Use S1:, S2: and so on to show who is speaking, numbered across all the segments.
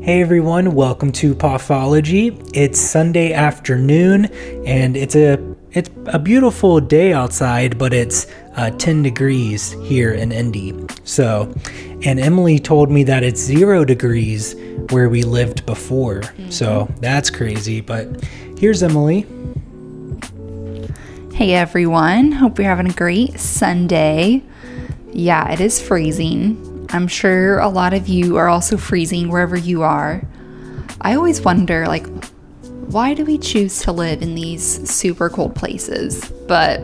S1: Hey everyone, welcome to Pathology. It's Sunday afternoon and it's a beautiful day outside, but it's 10 degrees here in Indy. And Emily told me that it's 0 degrees where we lived before. So that's crazy, but here's Emily.
S2: Hey everyone, hope you're having a great Sunday. Yeah, it is freezing. I'm sure a lot of you are also freezing wherever you are. I always wonder, why do we choose to live in these super cold places? But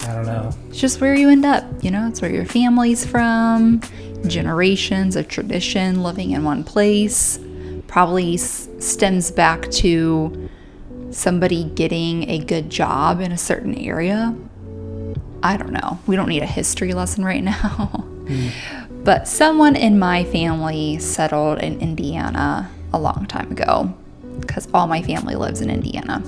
S1: I don't know.
S2: It's just where you end up, it's where your family's from, generations of tradition living in one place. Probably stems back to somebody getting a good job in a certain area. I don't know. We don't need a history lesson right now. But someone in my family settled in Indiana a long time ago because all my family lives in Indiana.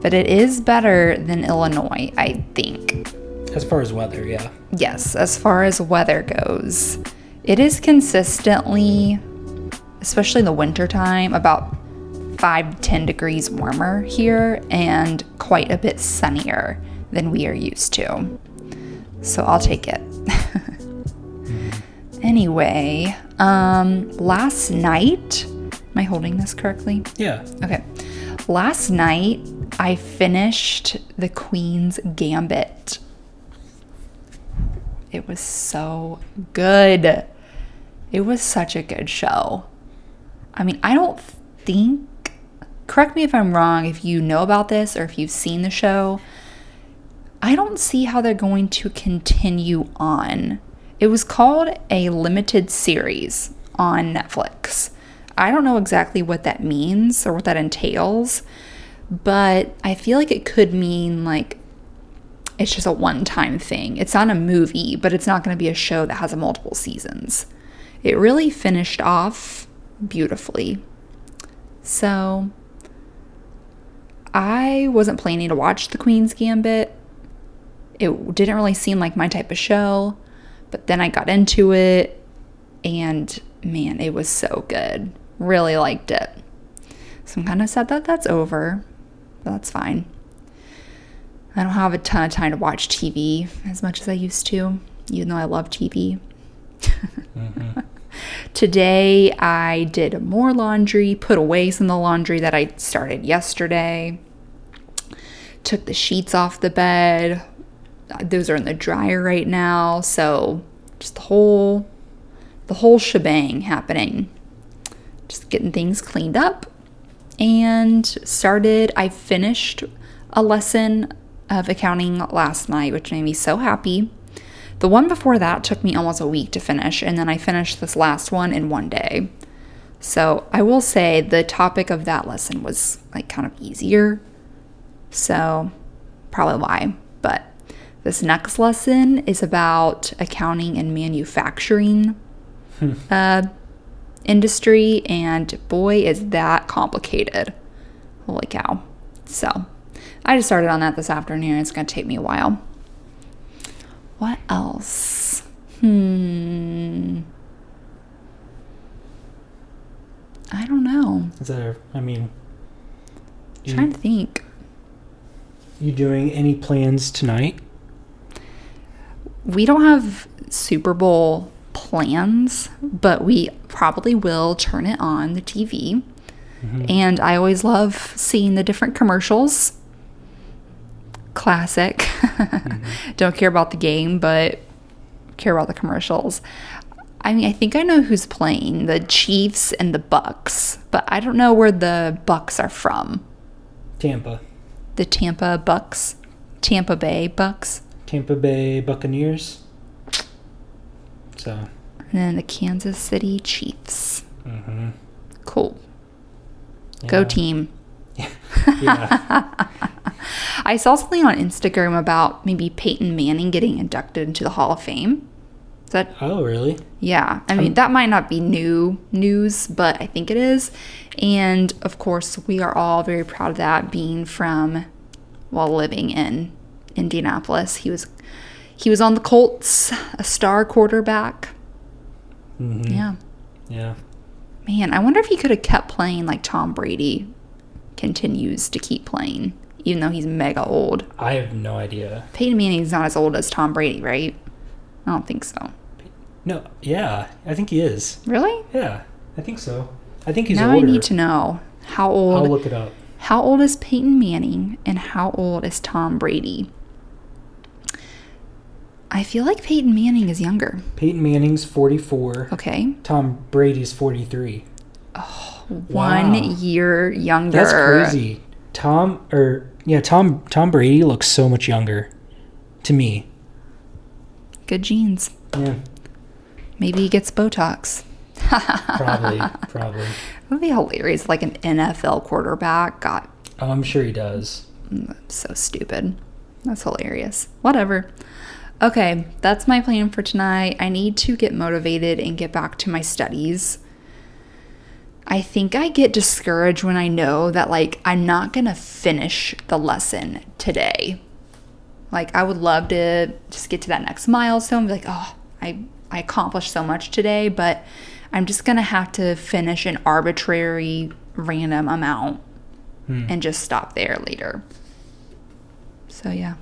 S2: But it is better than Illinois, I think.
S1: As far as weather, yeah.
S2: Yes, as far as weather goes. It is consistently, especially in the wintertime, about 5 to 10 degrees warmer here and quite a bit sunnier than we are used to. So I'll take it. Anyway, last night, am I holding this correctly?
S1: Yeah.
S2: Okay. Last night, I finished The Queen's Gambit. It was so good. It was such a good show. I mean, I don't think, correct me if I'm wrong, if you know about this or if you've seen the show, I don't see how they're going to continue on. It was called a limited series on Netflix. I don't know exactly what that means or what that entails, but I feel like it could mean it's just a one-time thing. It's not a movie, but it's not going to be a show that has multiple seasons. It really finished off beautifully. So I wasn't planning to watch The Queen's Gambit. It didn't really seem like my type of show. But then I got into it, and man, it was so good. Really liked it. So I'm kind of sad that that's over, but that's fine. I don't have a ton of time to watch TV as much as I used to, even though I love TV. Today, I did more laundry, put away some of the laundry that I started yesterday, took the sheets off the bed. Those are in the dryer right now, so just the whole shebang happening. Just getting things cleaned up and I finished a lesson of accounting last night, which made me so happy. The one before that took me almost a week to finish, and then I finished this last one in one day. So I will say the topic of that lesson was kind of easier, so probably why, but this next lesson is about accounting and manufacturing industry, and boy, is that complicated. Holy cow. So I just started on that this afternoon. It's going to take me a while. What else? I don't know. Trying to think.
S1: You doing any plans tonight?
S2: We don't have Super Bowl plans, but we probably will turn it on the TV. And I always love seeing the different commercials. Classic. Don't care about the game, but care about the commercials. I mean, I think I know who's playing, the Chiefs and the Bucks, but I don't know where the Bucks are from.
S1: Tampa.
S2: The Tampa Bucks? Tampa Bay Bucks?
S1: Tampa Bay Buccaneers. So.
S2: And then the Kansas City Chiefs. Cool.
S1: Yeah.
S2: Go team.
S1: Yeah.
S2: I saw something on Instagram about maybe Peyton Manning getting inducted into the Hall of Fame. Is that?
S1: Oh, really?
S2: Yeah. I mean, that might not be new news, but I think it is. And of course, we are all very proud of that, being from, living in Indianapolis. He was on the Colts, a star quarterback.
S1: Yeah.
S2: Man, I wonder if he could have kept playing like Tom Brady continues to keep playing, even though he's mega old.
S1: I have no idea.
S2: Peyton Manning's not as old as Tom Brady, right? I don't think so.
S1: No, yeah, I think he is.
S2: Really?
S1: Yeah, I think so. I think he's
S2: now
S1: older.
S2: I need to know how old.
S1: I'll look it up.
S2: How old is Peyton Manning and how old is Tom Brady? I feel like Peyton Manning is younger.
S1: Peyton Manning's 44.
S2: Okay.
S1: Tom Brady's 43.
S2: Oh,
S1: Wow.
S2: 1 year younger.
S1: That's crazy. Tom Brady looks so much younger to me.
S2: Good genes.
S1: Yeah.
S2: Maybe he gets Botox.
S1: Probably.
S2: It would be hilarious. Like an NFL quarterback got.
S1: Oh, I'm sure he does.
S2: So stupid. That's hilarious. Whatever. Okay, that's my plan for tonight. I need to get motivated and get back to my studies. I think I get discouraged when I know that, like, I'm not going to finish the lesson today. Like, I would love to just get to that next milestone, be like, oh, I accomplished so much today, but I'm just going to have to finish an arbitrary random amount and just stop there later. So, yeah.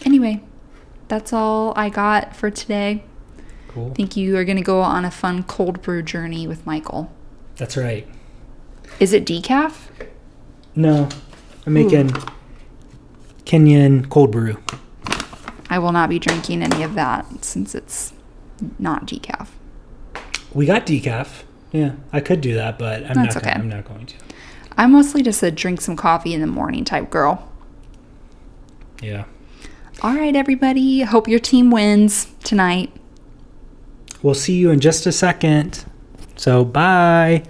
S2: Anyway, that's all I got for today.
S1: Cool.
S2: I think you are going to go on a fun cold brew journey with Michael.
S1: That's right.
S2: Is it decaf?
S1: No, I'm making Kenyan cold brew.
S2: I will not be drinking any of that since it's not decaf.
S1: We got decaf. Yeah, I could do that, but I'm
S2: That's
S1: not.
S2: okay.
S1: I'm not going to.
S2: I'm mostly just a drink some coffee in the morning type girl.
S1: Yeah.
S2: All right, everybody. Hope your team wins tonight.
S1: We'll see you in just a second. So, bye.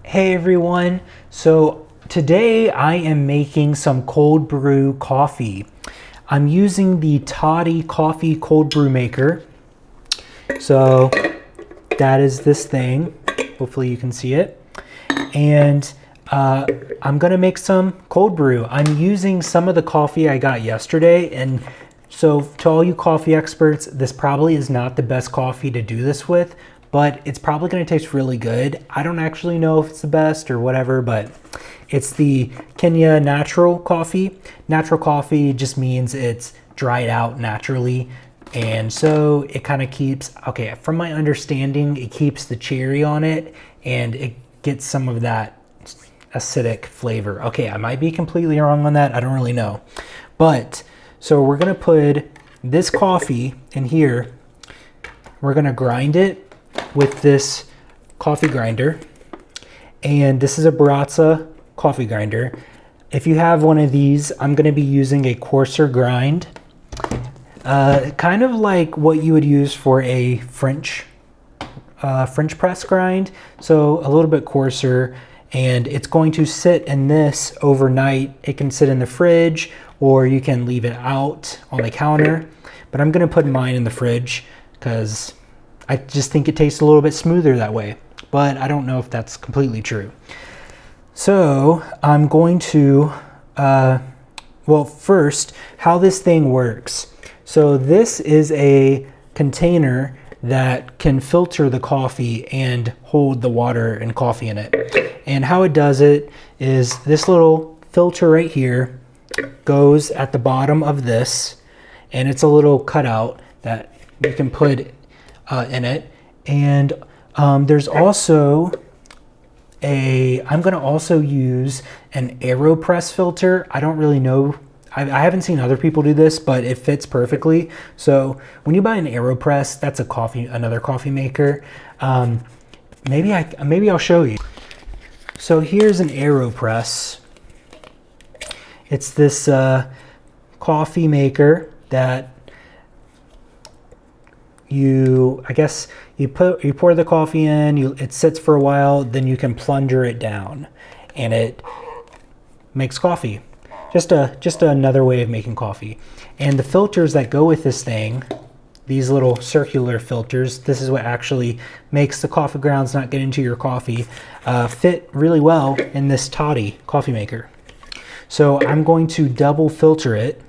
S1: Hey, everyone. So, today I am making some cold brew coffee. I'm using the Toddy Coffee Cold Brew Maker. So, that is this thing. Hopefully you can see it. And I'm going to make some cold brew. I'm using some of the coffee I got yesterday. And so to all you coffee experts, this probably is not the best coffee to do this with, but it's probably going to taste really good. I don't actually know if it's the best or whatever, but it's the Kenya natural coffee. Natural coffee just means it's dried out naturally. And so it kind of keeps, okay, from my understanding, it keeps the cherry on it and it gets some of that acidic flavor. Okay, I might be completely wrong on that. I don't really know. But so we're going to put this coffee in here. We're going to grind it with this coffee grinder. And this is a Baratza coffee grinder. If you have one of these, I'm going to be using a coarser grind. Kind of like what you would use for a French press grind. So a little bit coarser. And it's going to sit in this overnight. It can sit in the fridge or you can leave it out on the counter. But I'm going to put mine in the fridge because I just think it tastes a little bit smoother that way. But I don't know if that's completely true. So I'm going to, well, first, how this thing works. So this is a container that can filter the coffee and hold the water and coffee in it. And how it does it is this little filter right here goes at the bottom of this, and it's a little cutout that you can put in it. And there's also I'm going to also use an AeroPress filter. I don't really know. I haven't seen other people do this, but it fits perfectly. So when you buy an AeroPress, that's another coffee maker. Maybe I'll show you. So here's an AeroPress. It's this coffee maker that you pour the coffee in, it sits for a while, then you can plunger it down and it makes coffee. Just another way of making coffee. And the filters that go with this thing, these little circular filters, this is what actually makes the coffee grounds not get into your coffee, fit really well in this Toddy coffee maker. So I'm going to double filter it.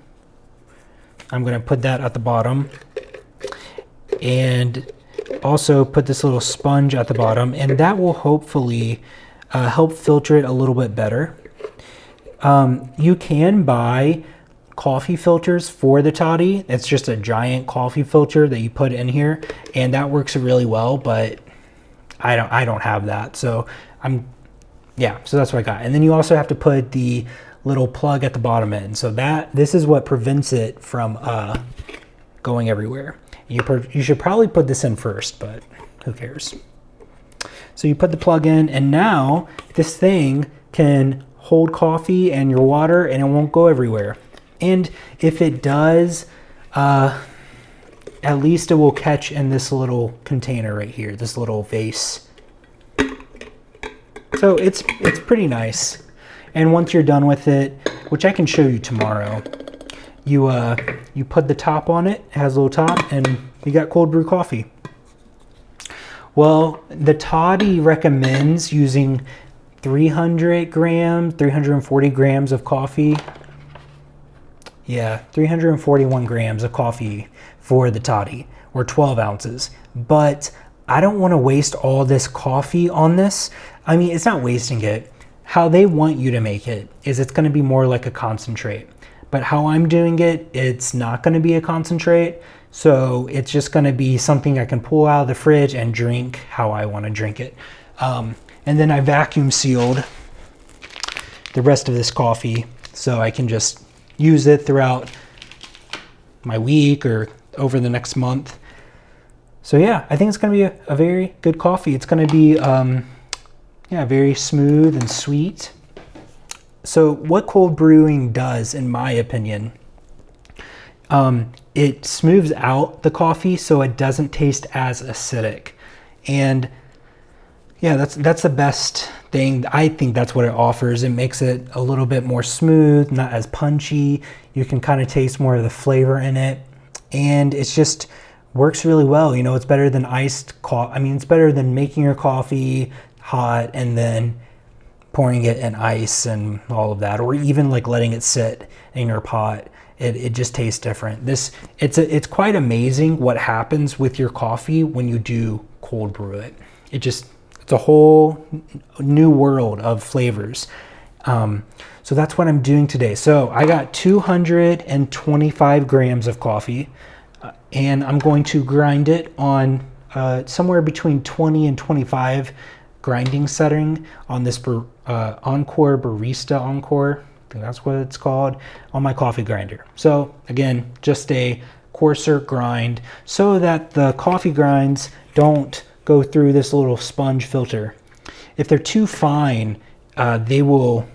S1: I'm going to put that at the bottom. And also put this little sponge at the bottom, and that will hopefully help filter it a little bit better. You can buy coffee filters for the toddy. It's just a giant coffee filter that you put in here, and that works really well, but I don't have that. So so that's what I got. And then you also have to put the little plug at the bottom end. So this is what prevents it from going everywhere. You should probably put this in first, but who cares? So you put the plug in, and now this thing can hold coffee and your water, and it won't go everywhere. And if it does, at least it will catch in this little container right here, this little vase. So it's pretty nice. And once you're done with it, which I can show you tomorrow, you put the top on it. It has a little top, and you got cold brew coffee. Well, the toddy recommends using 340 grams of coffee. Yeah, 341 grams of coffee for the toddy, or 12 ounces. But I don't want to waste all this coffee on this. I mean, it's not wasting it. How they want you to make it is it's going to be more like a concentrate. But how I'm doing it, it's not going to be a concentrate. So it's just going to be something I can pull out of the fridge and drink how I want to drink it. And then I vacuum sealed the rest of this coffee so I can just use it throughout my week or over the next month. So yeah, I think it's going to be a very good coffee. It's going to be very smooth and sweet. So what cold brewing does, in my opinion, it smooths out the coffee so it doesn't taste as acidic. And yeah, that's the best thing. I think that's what it offers. It makes it a little bit more smooth, not as punchy. You can kind of taste more of the flavor in it. And it's just works really well. You know, it's better than iced coffee. I mean, it's better than making your coffee hot and then pouring it in ice and all of that, or even like letting it sit in your pot. It just tastes different. It's quite amazing what happens with your coffee when you do cold brew it. It's a whole new world of flavors. So that's what I'm doing today. So I got 225 grams of coffee, and I'm going to grind it on somewhere between 20 and 25 grinding setting on this Encore Barista Encore. I think that's what it's called, on my coffee grinder. So again, just a coarser grind so that the coffee grinds don't go through this little sponge filter. If they're too fine, they will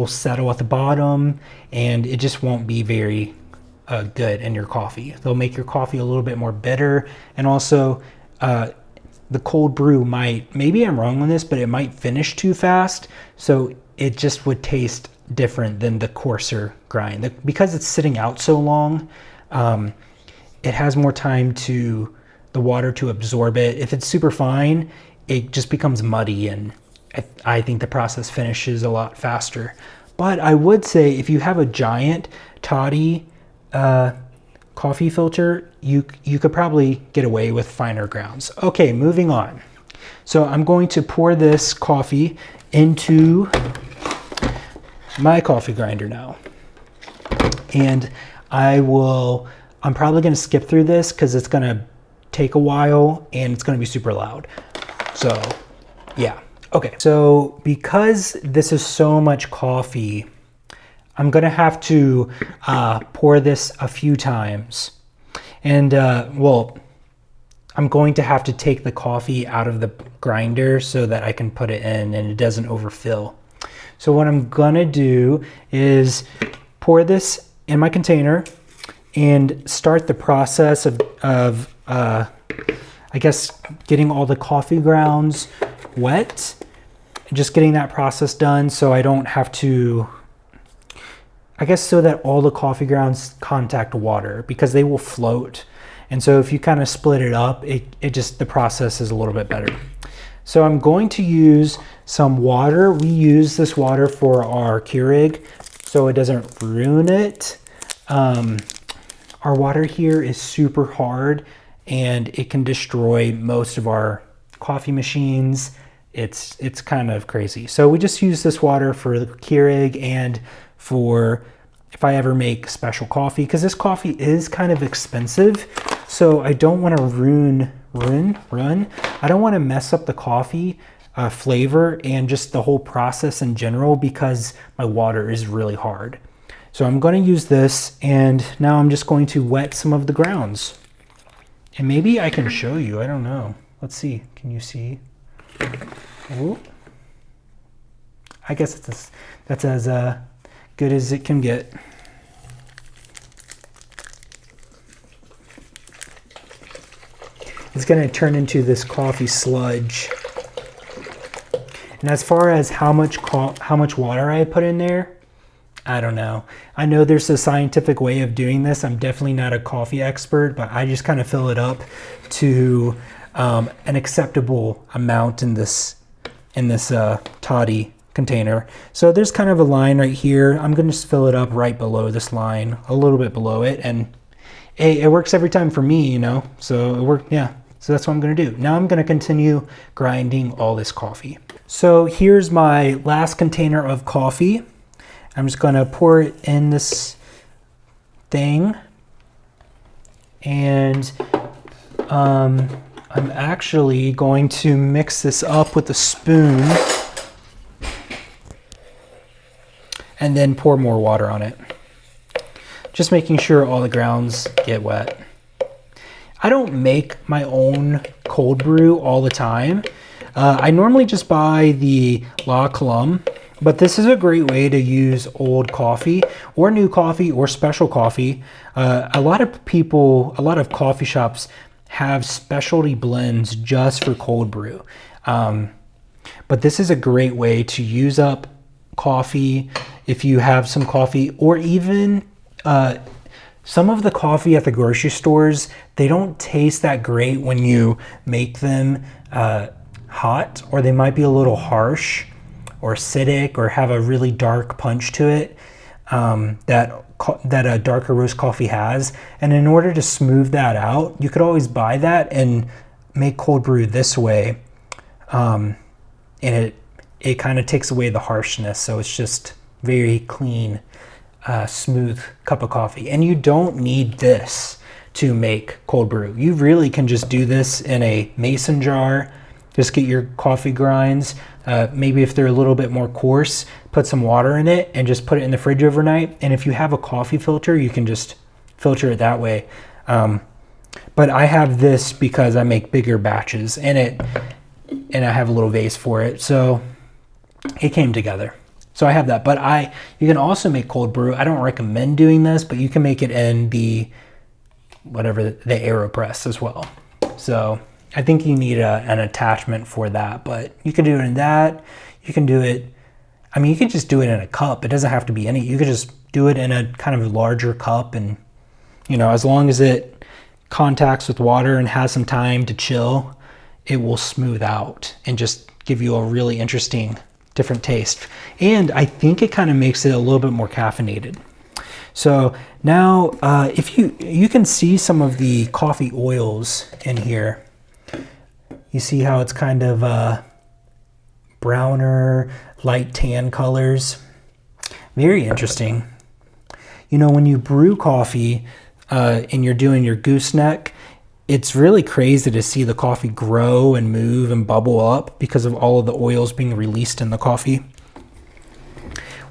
S1: settle at the bottom, and it just won't be very good in your coffee. They'll make your coffee a little bit more bitter, and also the cold brew maybe I'm wrong on this, but it might finish too fast, so it just would taste different than the coarser grind. Because it's sitting out so long, it has more time to the water to absorb it. If it's super fine, it just becomes muddy, and I think the process finishes a lot faster. But I would say if you have a giant toddy coffee filter, you could probably get away with finer grounds. Okay, moving on. So I'm going to pour this coffee into my coffee grinder now. And I'm probably going to skip through this because it's going to take a while and it's going to be super loud. So yeah. Okay, so because this is so much coffee, I'm going to have to pour this a few times. And I'm going to have to take the coffee out of the grinder so that I can put it in and it doesn't overfill. So what I'm going to do is pour this in my container and start the process of I guess getting all the coffee grounds wet. Just getting that process done so I don't have to, I guess, so that all the coffee grounds contact water, because they will float. And so if you kind of split it up, the process is a little bit better. So I'm going to use some water. We use this water for our Keurig so it doesn't ruin it. Our water here is super hard and it can destroy most of our coffee machines. It's kind of crazy. So we just use this water for the Keurig and for if I ever make special coffee, because this coffee is kind of expensive. So I don't want to I don't want to mess up the coffee flavor and just the whole process in general, because my water is really hard. So I'm going to use this, and now I'm just going to wet some of the grounds. And maybe I can show you, I don't know. Let's see, can you see? Ooh. I guess that's as good as it can get. It's going to turn into this coffee sludge. And as far as how much water I put in there, I don't know. I know there's a scientific way of doing this. I'm definitely not a coffee expert, but I just kind of fill it up to an acceptable amount in this toddy container. So there's kind of a line right here. I'm going to just fill it up right below this line, a little bit below it, and it works every time for me, you know. So it worked, yeah. So that's what I'm going to do. Now I'm going to continue grinding all this coffee. So here's my last container of coffee. I'm just going to pour it in this thing, and I'm actually going to mix this up with a spoon and then pour more water on it. Just making sure all the grounds get wet. I don't make my own cold brew all the time. I normally just buy the La Colombe, but this is a great way to use old coffee or new coffee or special coffee. A lot of coffee shops have specialty blends just for cold brew. But this is a great way to use up coffee if you have some coffee, or even some of the coffee at the grocery stores, they don't taste that great when you make them hot, or they might be a little harsh or acidic or have a really dark punch to it that a darker roast coffee has. And in order to smooth that out, you could always buy that and make cold brew this way. And it kind of takes away the harshness, so it's just very clean, smooth cup of coffee. And you don't need this to make cold brew. You really can just do this in a mason jar. Just get your coffee grinds. Maybe if they're a little bit more coarse, put some water in it and just put it in the fridge overnight. And if you have a coffee filter, you can just filter it that way. But I have this because I make bigger batches and I have a little vase for it. So it came together. So I have that, but you can also make cold brew. I don't recommend doing this, but you can make it in the AeroPress as well. So I think you need an attachment for that, but you can do it in that. You can do it, I mean, you can just do it in a cup. It doesn't have to be you could just do it in a kind of larger cup, and, you know, as long as it contacts with water and has some time to chill, it will smooth out and just give you a really interesting different taste. And I think it kind of makes it a little bit more caffeinated. So now if you can see some of the coffee oils in here. You see how it's kind of browner, light tan colors. Very interesting. You know, when you brew coffee and you're doing your gooseneck, it's really crazy to see the coffee grow and move and bubble up because of all of the oils being released in the coffee.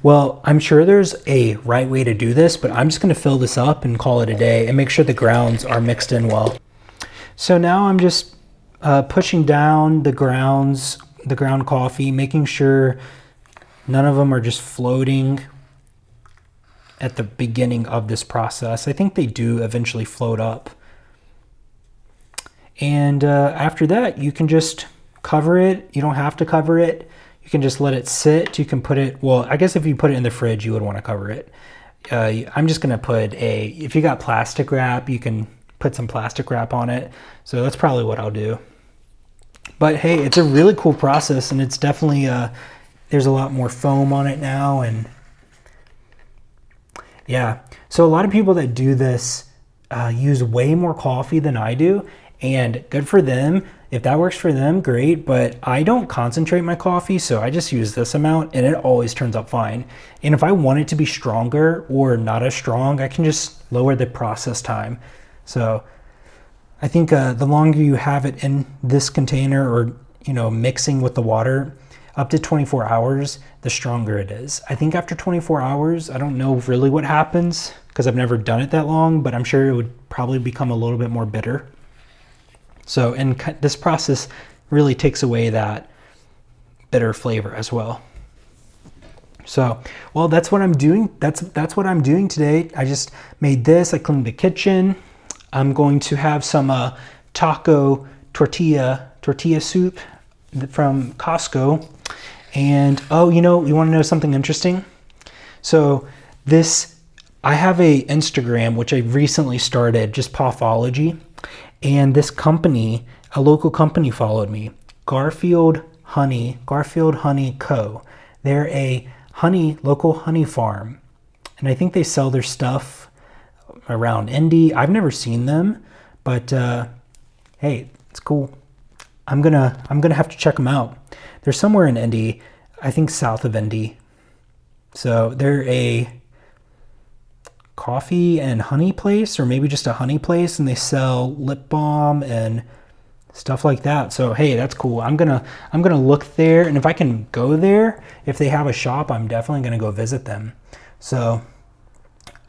S1: Well, I'm sure there's a right way to do this, but I'm just going to fill this up and call it a day and make sure the grounds are mixed in well. So now I'm just pushing down the ground coffee, making sure none of them are just floating at the beginning of this process. I think they do eventually float up. And after that, you can just cover it. You don't have to cover it. You can just let it sit. You can put it, well, I guess if you put it in the fridge, you would want to cover it. I'm just going to put if you got plastic wrap, you can put some plastic wrap on it. So that's probably what I'll do. But hey, it's a really cool process, and it's definitely, there's a lot more foam on it now. And yeah, so a lot of people that do this use way more coffee than I do. and good for them. If that works for them, great, but I don't concentrate my coffee, so I just use this amount and it always turns out fine. And if I want it to be stronger or not as strong, I can just lower the process time. So I think the longer you have it in this container or, mixing with the water, up to 24 hours, the stronger it is. I think after 24 hours, I don't know really what happens because I've never done it that long, but I'm sure it would probably become a little bit more bitter. So, and this process really takes away that bitter flavor as well. So, well, that's what I'm doing. That's what I'm doing today. I just made this. I cleaned the kitchen. I'm going to have some taco tortilla soup from Costco. And you want to know something interesting? So I have a Instagram which I recently started, just Pawfology. And this company, a local company, followed me. Garfield Honey Co. They're a local honey farm. And I think they sell their stuff around Indy. I've never seen them, but hey, it's cool. I'm gonna have to check them out. They're somewhere in Indy, I think south of Indy. So they're a coffee and honey place, or maybe just a honey place, and they sell lip balm and stuff like that. So hey, that's cool. I'm gonna look there, and if I can go there, if they have a shop, I'm definitely gonna go visit them. So,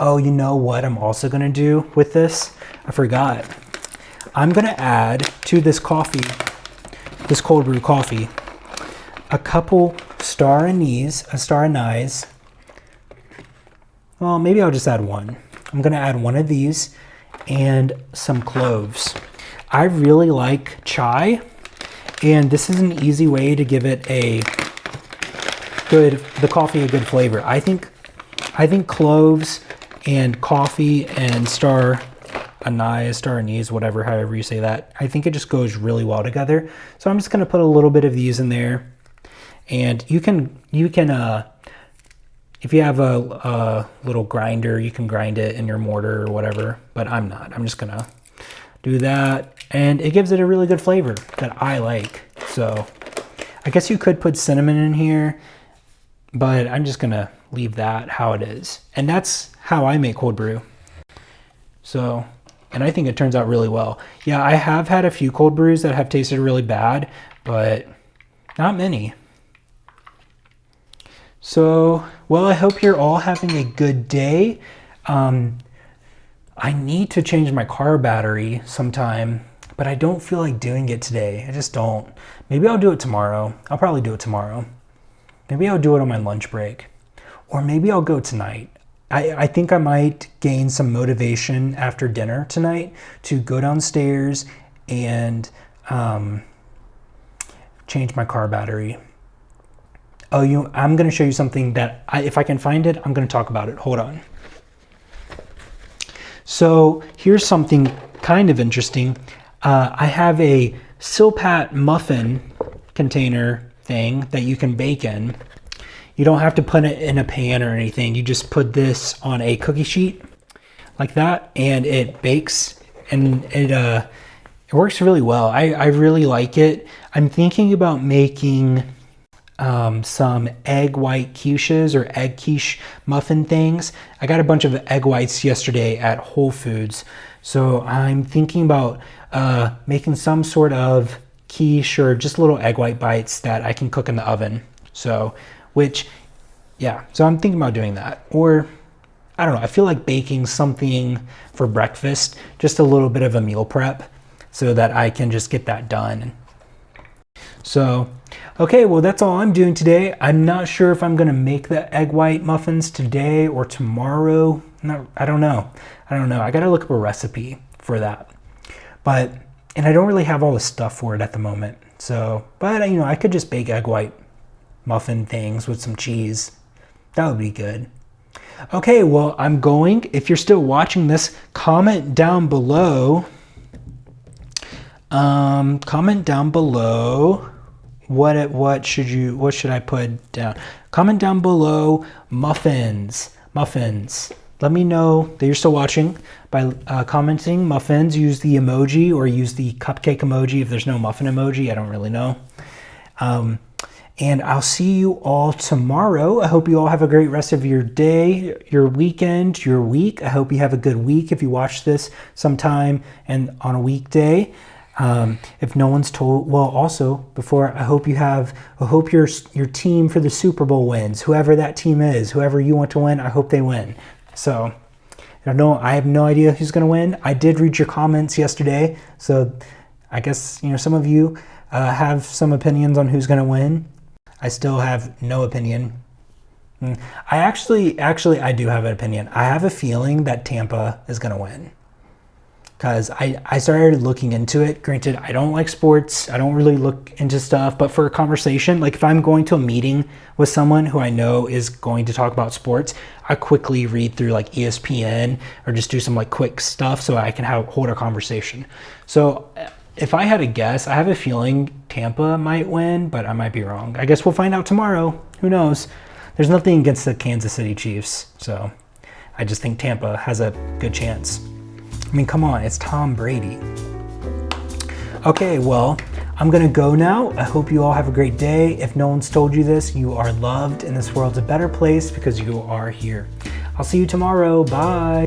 S1: you know what I'm also gonna do with this? I forgot. I'm gonna add to this coffee, this cold brew coffee, a couple star anise. Well, maybe I'll just add one. I'm gonna add one of these and some cloves. I really like chai, and this is an easy way to give it the coffee a good flavor. I think cloves and coffee and star anise, whatever, however you say that, I think it just goes really well together. So I'm just gonna put a little bit of these in there, and you can if you have a little grinder, you can grind it in your mortar or whatever, but I'm not. I'm just gonna do that, and it gives it a really good flavor that I like. So I guess you could put cinnamon in here, but I'm just gonna leave that how it is. And that's how I make cold brew. So, and I think it turns out really well. Yeah, I have had a few cold brews that have tasted really bad, but not many. So, well, I hope you're all having a good day. I need to change my car battery sometime, but I don't feel like doing it today. I just don't. Maybe I'll do it tomorrow. I'll probably do it tomorrow. Maybe I'll do it on my lunch break. Or maybe I'll go tonight. I think I might gain some motivation after dinner tonight to go downstairs and change my car battery. I'm going to show you something that if I can find it, I'm going to talk about it. Hold on. So here's something kind of interesting. I have a silpat muffin container thing that you can bake in. You don't have to put it in a pan or anything. You just put this on a cookie sheet like that, and it bakes, and it works really well. I really like it. I'm thinking about making some egg white quiches or egg quiche muffin things. I got a bunch of egg whites yesterday at Whole Foods, so I'm thinking about making some sort of quiche or just little egg white bites that I can cook in the oven. So I'm thinking about doing that. Or I don't know, I feel like baking something for breakfast, just a little bit of a meal prep so that I can just get that done. So, okay, well, that's all I'm doing today. I'm not sure if I'm going to make the egg white muffins today or tomorrow. I don't know. I got to look up a recipe for that. And I don't really have all the stuff for it at the moment. So, but I could just bake egg white muffin things with some cheese. That would be good. Okay, well, I'm going. If you're still watching this, comment down below. Comment down below. What should I put down? Comment down below muffins. let me know that you're still watching by commenting muffins. Use the emoji or use the cupcake emoji if there's no muffin emoji. I don't really know. And I'll see you all tomorrow. I hope you all have a great rest of your day, your weekend, your week. I hope you have a good week if you watch this sometime and on a weekday. If no one's told, well, also before, I hope your team for the Super Bowl wins. Whoever that team is, whoever you want to win, I hope they win. So I have no idea who's going to win. I did read your comments yesterday, so I guess some of you have some opinions on who's going to win. I still have no opinion. I do have an opinion. I have a feeling that Tampa is going to win. Because I started looking into it. Granted, I don't like sports. I don't really look into stuff. But for a conversation, like if I'm going to a meeting with someone who I know is going to talk about sports, I quickly read through like ESPN or just do some like quick stuff so I can hold a conversation. So if I had a guess, I have a feeling Tampa might win, but I might be wrong. I guess we'll find out tomorrow. Who knows? There's nothing against the Kansas City Chiefs. So I just think Tampa has a good chance. I mean, come on, it's Tom Brady. Okay, well, I'm gonna go now. I hope you all have a great day. If no one's told you this, you are loved and this world's a better place because you are here. I'll see you tomorrow. Bye.